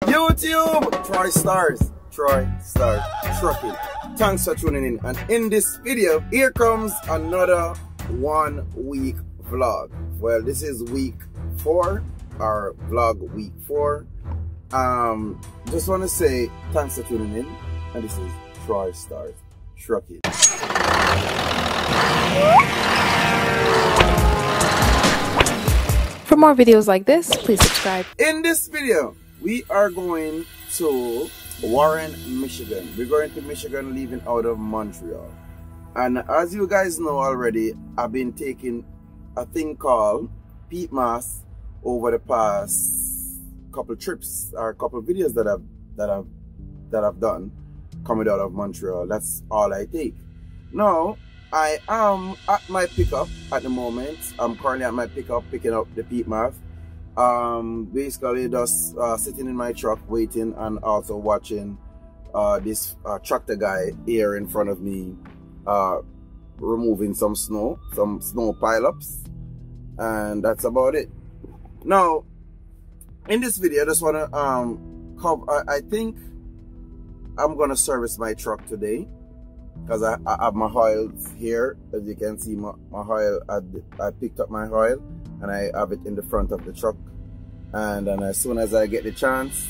YouTube, Troystarz Trucking. Thanks for tuning in. And in this video, here comes another 1 week vlog. Well, this is week 4, our vlog week 4. Just want to say thanks for tuning in. And this is Troystarz Trucking. For more videos like this, please subscribe. In this video, we are going to Warren, Michigan. We're going to Michigan, leaving out of Montreal. And as you guys know already, I've been taking a thing called peat mass over the past couple trips or couple videos that I've done coming out of Montreal. That's all I take. Now, I am at my pickup at the moment. I'm currently at my pickup picking up the peat mass. Basically just sitting in my truck waiting and also watching this tractor guy here in front of me removing some snow pileups, and that's about it. Now in this video I just want to cover, I think I'm gonna service my truck today because I have my oil here. As you can see, my oil, I picked up my oil and I have it in the front of the truck, and then as soon as I get the chance,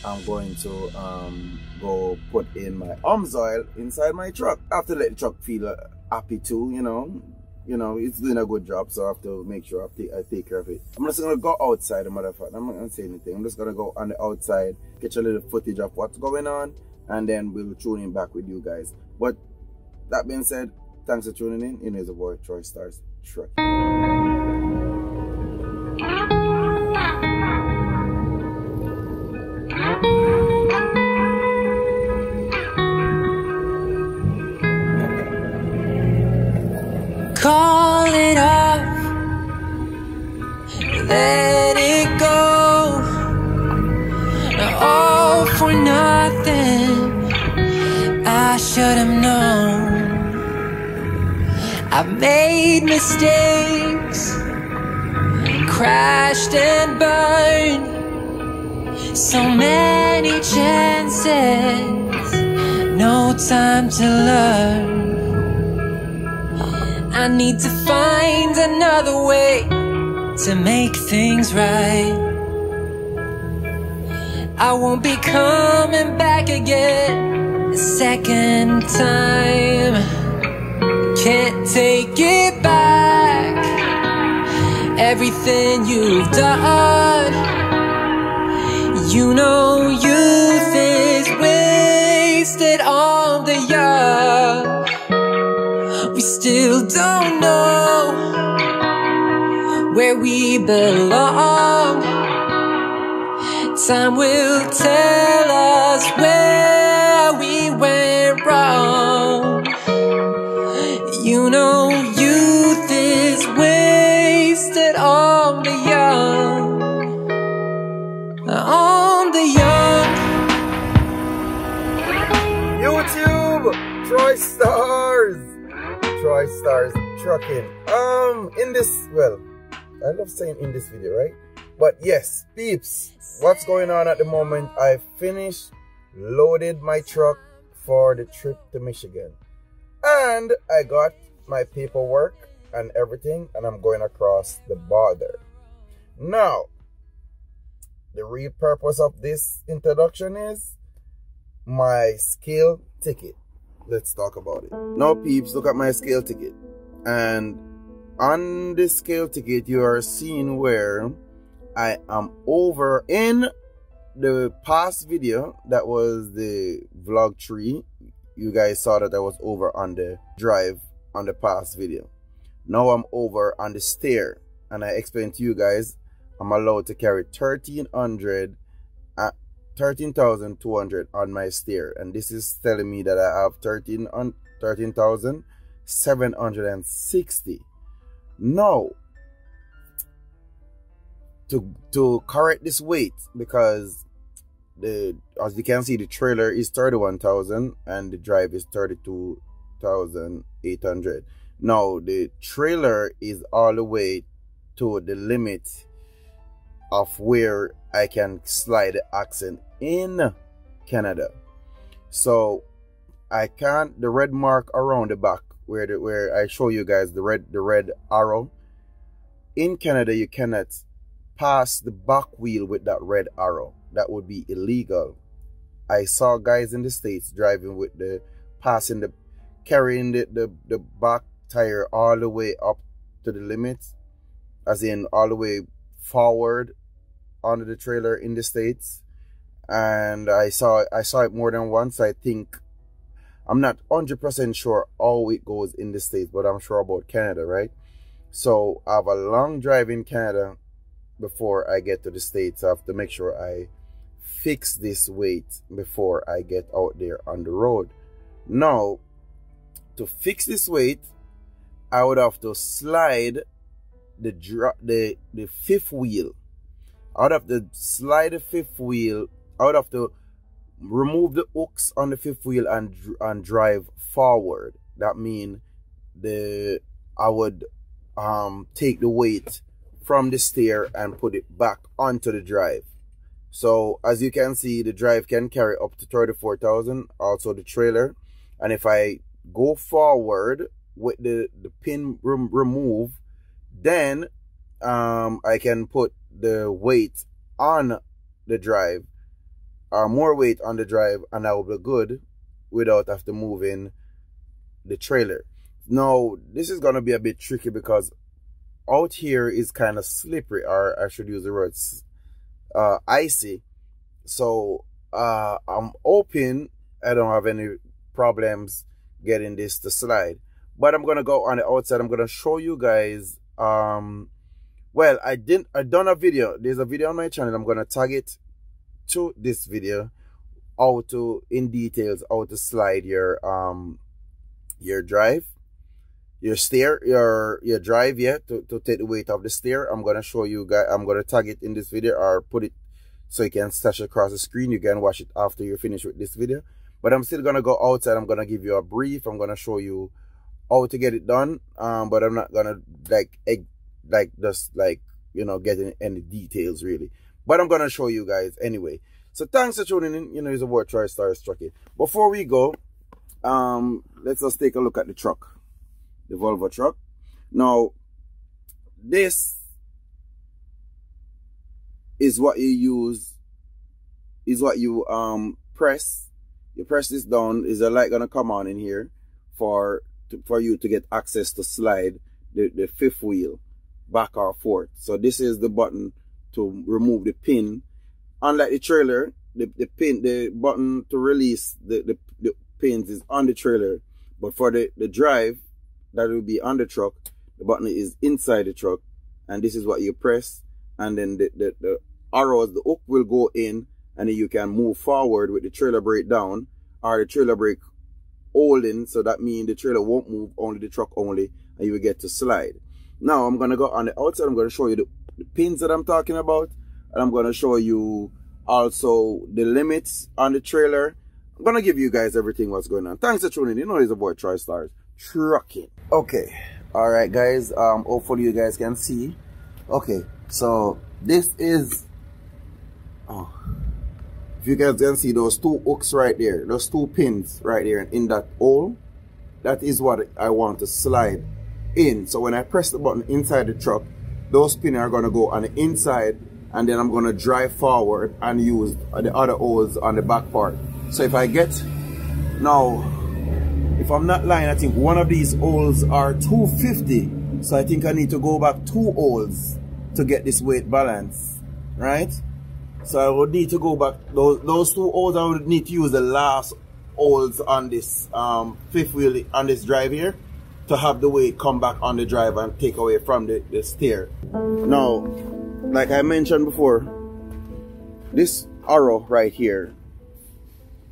I'm going to go put in my arms oil inside my truck. I have to let the truck feel happy too, you know, it's doing a good job, so I have to make sure I take care of it. I'm just gonna go outside, I'm not gonna say anything. I'm just gonna go on the outside, catch a little footage of what's going on, and then we'll tune in back with you guys. But that being said, thanks for tuning in. It is a boy, Troystarz Trucking. Call it off, let it go, all for nothing. I should have known. I've made mistakes, crashed and burned, so many chances, no time to learn. I need to find another way to make things right. I won't be coming back again a second time. Can't take it back, everything you've done. You know youth is wasted on the young. We still don't know where we belong. Time will tell us where we went wrong. You know youth is wasted on the young. On the young. YouTube, Troystarz Trucking. In this, well, I love saying in this video, right? But yes, peeps, what's going on at the moment? I finished, loaded my truck for the trip to Michigan, and I got my paperwork and everything, and I'm going across the border. Now, the real purpose of this introduction is my scale ticket. Let's talk about it. Now, peeps, look at my scale ticket. And on this scale ticket, you are seeing where I am over. In the past video, that was the vlog 3, you guys saw that I was over on the drive on the past video. Now I'm over on the stair, and I explained to you guys I'm allowed to carry 13,200 on my stair, and this is telling me that I have 13,760. Now, to correct this weight, because as you can see, the trailer is 31,000 and the drive is 32,800. Now the trailer is all the way to the limit of where I can slide the accent in Canada. So I can't, the red mark around the back where I show you guys the red arrow. In Canada, you cannot pass the back wheel with that red arrow. That would be illegal. I saw guys in the States driving with carrying the back tire all the way up to the limit, as in all the way forward onto the trailer in the States. And I saw it more than once. I think, I'm not 100% sure how it goes in the States, but I'm sure about Canada, right? So I have a long drive in Canada before I get to the States. I have to make sure I fix this weight before I get out there on the road. Now, to fix this weight, I would have to slide the fifth wheel. I would have to slide the fifth wheel. I would have to remove the hooks on the fifth wheel and drive forward. That means I would take the weight from the steer and put it back onto the drive. So as you can see, the drive can carry up to 34,000, also the trailer. And if I go forward with the pin remove, then I can put the weight on the drive, or more weight on the drive, and that will be good without have to move in the trailer. Now, this is going to be a bit tricky because out here is kind of slippery, or I should use the words icy. So I'm hoping I don't have any problems getting this to slide. But I'm going to go on the outside. I'm going to show you guys. Well, I done a video. There's a video on my channel. I'm going to tag it to this video, how to, in details, how to slide your drive, your steer, your drive, yeah, to take the weight off the steer. I'm going to show you guys. I'm going to tag it in this video, or put it so you can stash it across the screen. You can watch it after you finish with this video. But I'm still going to go outside. I'm going to give you a brief. I'm going to show you how to get it done. But I'm not going to just you know, get any details really. But I'm going to show you guys anyway. So thanks for tuning in. You know, it's a word Troystarz trucking. Before we go, let's just take a look at the truck. The Volvo truck. Now, this is what you use, is what you press. You press this down. Is a light gonna come on in here for you to get access to slide the fifth wheel back or forth. So this is the button to remove the pin. Unlike the trailer, the button to release the pins is on the trailer, but for the drive that will be on the truck, the button is inside the truck, and this is what you press, and then the arrows, the hook will go in, and then you can move forward with the trailer brake down, or the trailer brake holding. So that means the trailer won't move, only the truck only, and you will get to slide. Now I'm gonna go on the outside. I'm gonna show you the pins that I'm talking about, and I'm gonna show you also the limits on the trailer. I'm gonna give you guys everything what's going on. Thanks for tuning in. You know, it's a boy Troystarz trucking. Okay, all right guys, hopefully you guys can see. Okay, so this is, if you guys can see those two hooks right there, those two pins right there in that hole, that is what I want to slide in. So when I press the button inside the truck, those pins are going to go on the inside, and then I'm going to drive forward and use the other holes on the back part. So if I get, now if I'm not lying, I think one of these holes are 250, so I think I need to go back 2 holes to get this weight balance, right? So I would need to go back those 2 holes. I would need to use the last holes on this fifth wheel on this drive here to have the weight come back on the drive and take away from the steer. Now, like I mentioned before, this arrow right here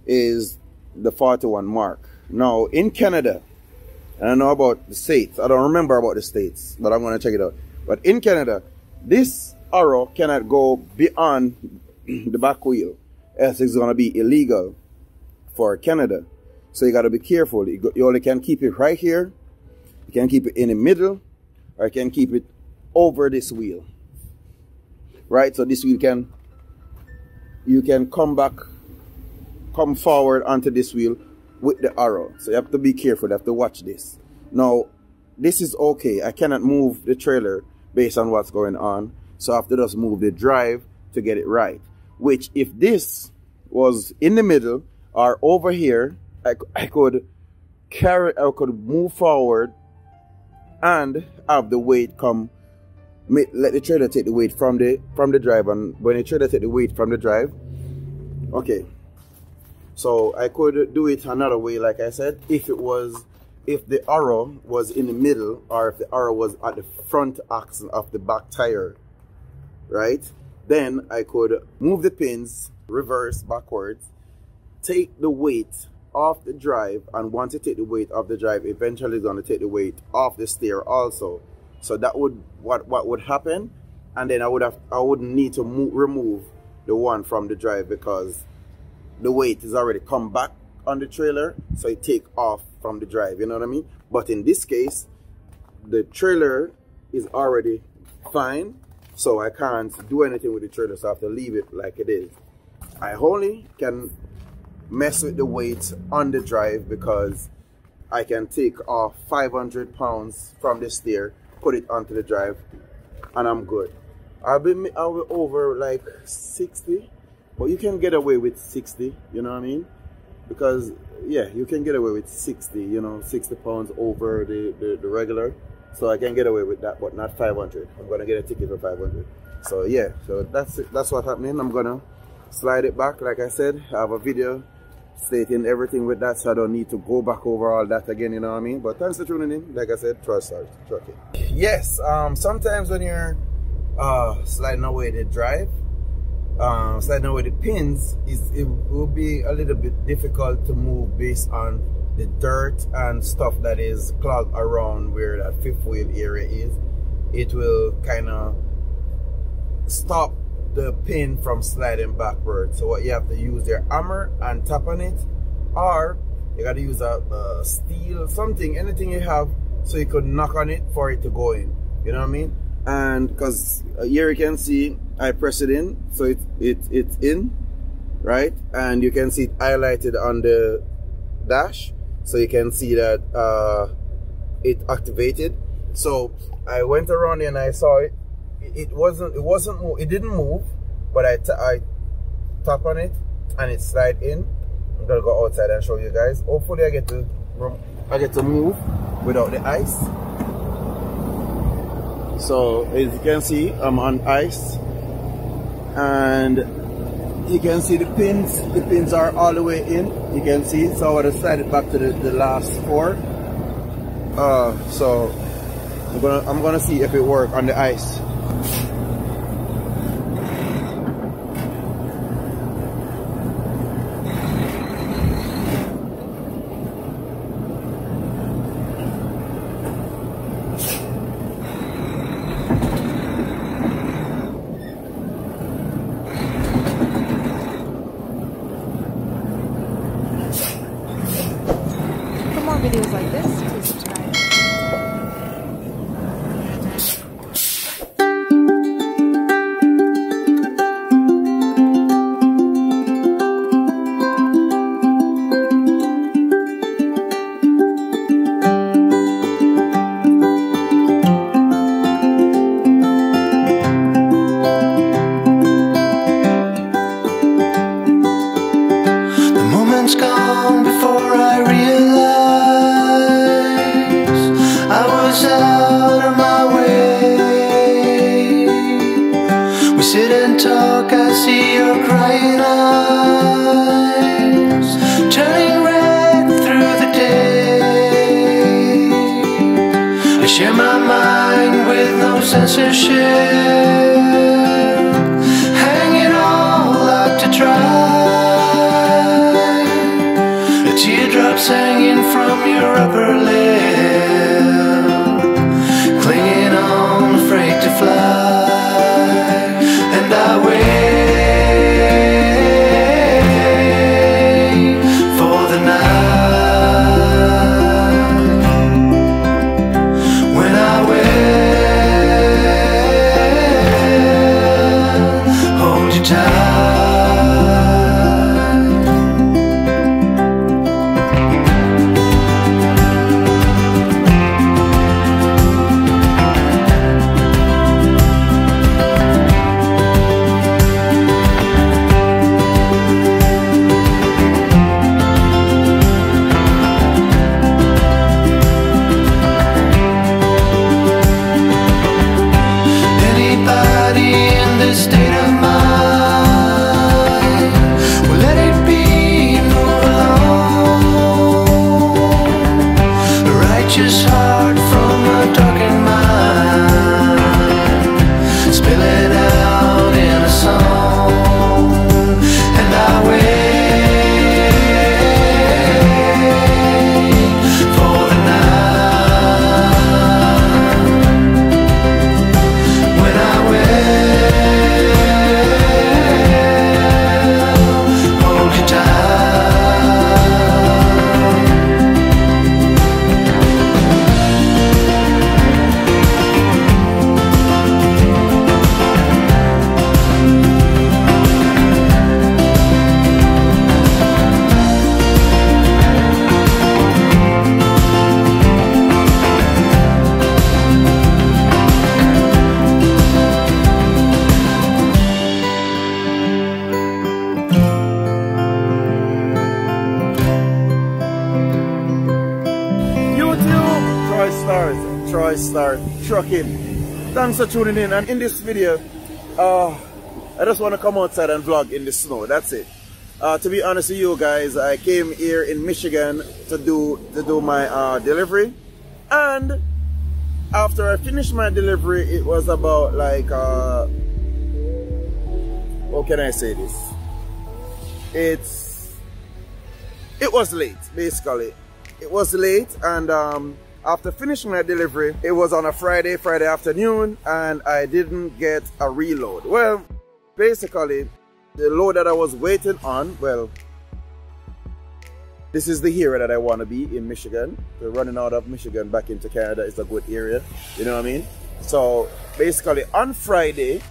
is the 41 mark. Now in Canada, and I know about the States, I don't remember about the States, but I'm going to check it out. But in Canada, this arrow cannot go beyond the back wheel, else it's going to be illegal for Canada. So you got to be careful. You only can keep it right here. You can keep it in the middle, or you can keep it over this wheel, right? So this wheel can you can come forward onto this wheel with the arrow. So you have to be careful, you have to watch this. Now, this is okay. I cannot move the trailer based on what's going on. So I have to just move the drive to get it right. Which, if this was in the middle or over here, I could move forward and have the weight come, let the trailer take the weight from the drive. And when the trailer take the weight from the drive, okay. So I could do it another way, like I said, if the arrow was in the middle, or if the arrow was at the front axle of the back tire, right? Then I could move the pins, reverse, backwards, take the weight off the drive, and once you take the weight off the drive, eventually it's going to take the weight off the steer also. So that would what would happen, and then I wouldn't need to remove the one from the drive, because the weight is already come back on the trailer, so it take off from the drive, you know what I mean? But in this case, the trailer is already fine, so I can't do anything with the trailer, so I have to leave it like it is. I only can mess with the weight on the drive because I can take off 500 pounds from the steer, put it onto the drive, and I'm good. I'll be over like 60, but you can get away with 60, you know what I mean? Because yeah, you can get away with 60, you know, 60 pounds over the regular. So I can get away with that, but not 500. I'm gonna get a ticket for 500. So yeah, so that's what's happening. I'm gonna slide it back. Like I said, I have a video stating everything with that, so I don't need to go back over all that again, you know what I mean? But thanks for tuning in. Like I said, Troystarz trucking. Yes, sometimes when you're sliding away the drive, sliding away the pins, it will be a little bit difficult to move based on the dirt and stuff that is clogged around where that fifth wheel area is. It will kind of stop the pin from sliding backward. So what you have to use your hammer and tap on it, or you got to use a steel, something, anything you have, so you could knock on it for it to go in, you know what I mean? And because here you can see I press it in, so it's in, right? And you can see it highlighted on the dash, so you can see that it activated. So I went around and I saw it. It didn't move, but I tap on it and it slide in. I'm gonna go outside and show you guys. Hopefully I get to move without the ice. So as you can see, I'm on ice, and you can see the pins. The pins are all the way in. You can see. So I want to slide it back to the last four. So I'm gonna see if it works on the ice. Videos like this, please subscribe. The moment's gone before I realize I was out of my way. We sit and talk, I see your crying eyes turning red through the day. I share my mind with no censorship, hang it all out to dry. Teardrops hanging from your upper lip, clinging on, afraid to fly. And I wait for the night, when I will hold you tight. Troystarz Trucking. Thanks for tuning in, and in this video I just want to come outside and vlog in the snow. That's it. To be honest with you guys, I came here in Michigan to do my delivery, and after I finished my delivery, it was about like how can I say this? It was late, basically. It was late, and after finishing my delivery, it was on a Friday afternoon, and I didn't get a reload. Well, basically, the load that I was waiting on, well, this is the area that I want to be in Michigan. So running out of Michigan back into Canada is a good area, you know what I mean? So basically on Friday,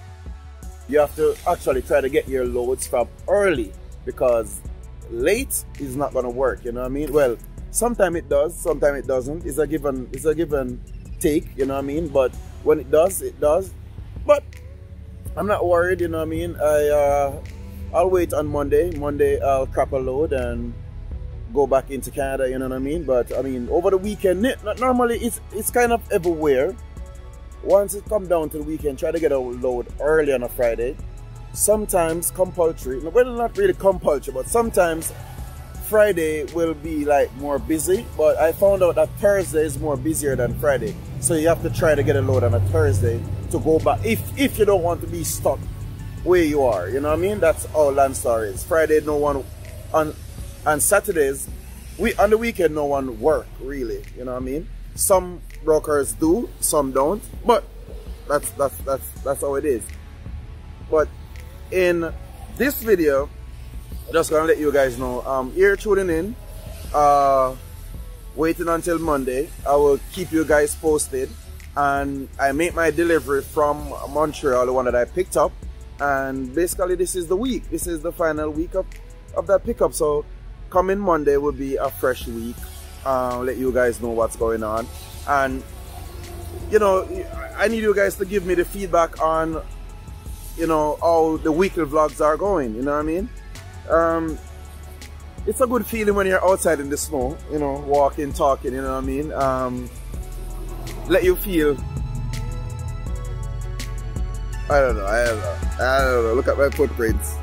you have to actually try to get your loads from early, because late is not going to work, you know what I mean? Well, sometimes it does, sometimes it doesn't. It's a given take, you know what I mean? But when it does, it does. But I'm not worried, you know what I mean? I'll wait on Monday. Monday I'll crop a load and go back into Canada, you know what I mean? But I mean, over the weekend, normally it's kind of everywhere. Once it comes down to the weekend, try to get a load early on a Friday. Sometimes compulsory, well, not really compulsory, but sometimes Friday will be like more busy. But I found out that Thursday is more busier than Friday, so you have to try to get a load on a Thursday to go back if you don't want to be stuck where you are, you know what I mean? That's all Landstar is. Friday no one on Saturdays, on the weekend no one work really, you know what I mean? Some brokers do, some don't, but that's how it is. But in this video, I'm just gonna let you guys know, here tuning in, waiting until Monday. I will keep you guys posted, and I make my delivery from Montreal, the one that I picked up, and basically this is the week. This is the final week of that pickup. So coming Monday will be a fresh week. Let you guys know what's going on, and you know, I need you guys to give me the feedback on, you know, how the weekly vlogs are going, you know what I mean? It's a good feeling when you're outside in the snow, you know, walking, talking, you know what I mean? Let you feel, I don't know, look at my footprints.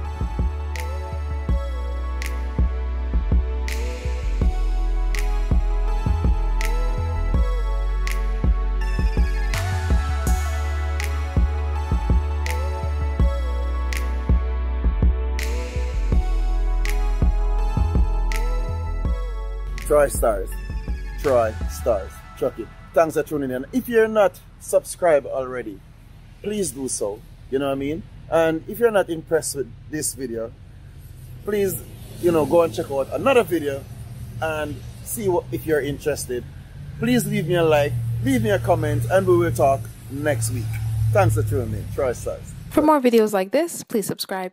Troystarz Trucking. Thanks for tuning in. If you're not subscribed already, please do so, you know what I mean? And if you're not impressed with this video, please, you know, go and check out another video and see if you're interested. Please leave me a like, leave me a comment, and we will talk next week. Thanks for tuning in. Troystarz. For more videos like this, please subscribe.